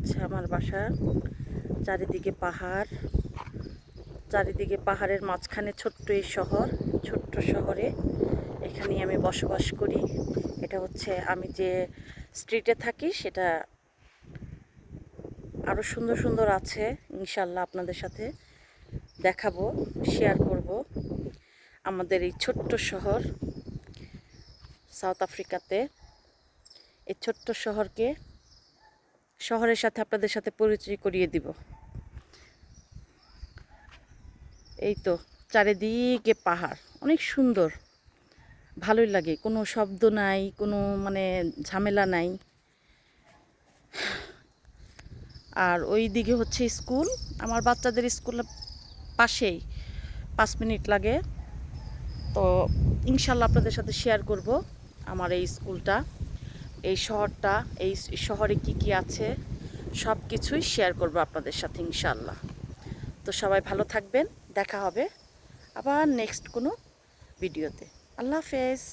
হচ্ছে আমার বাসা। চারিদিকে পাহাড়, চারিদিকে পাহাড়ের মাঝখানে ছোট্ট এই শহর। ছোট্ট শহরে এখানেই আমি বসবাস করি। এটা হচ্ছে আমি যে স্ট্রিটে থাকি সেটা আরও সুন্দর সুন্দর আছে, ইনশাল্লাহ আপনাদের সাথে দেখাবো, শেয়ার করব আমাদের এই ছোট্ট শহর সাউথ আফ্রিকাতে। এই ছোট্ট শহরের সাথে আপনাদের সাথে পরিচয় করিয়ে দিব। এই তো চারিদিকে পাহাড়, অনেক সুন্দর, ভালোই লাগে, কোনো শব্দ নাই, কোনো মানে ঝামেলা নাই। আর ওই দিকে হচ্ছে স্কুল, আমার বাচ্চাদের স্কুলের পাশেই 5 মিনিট লাগে। তো ইনশাল্লাহ আপনাদের সাথে শেয়ার করব আমার এই স্কুলটা, এই শহরটা, এই শহরে কি কি আছে সব কিছুই শেয়ার করব আপনাদের সাথে ইনশাল্লাহ। তো সবাই ভালো থাকবেন, দেখা হবে আবার নেক্সট কোনো ভিডিওতে। আল্লাহ হাফেজ।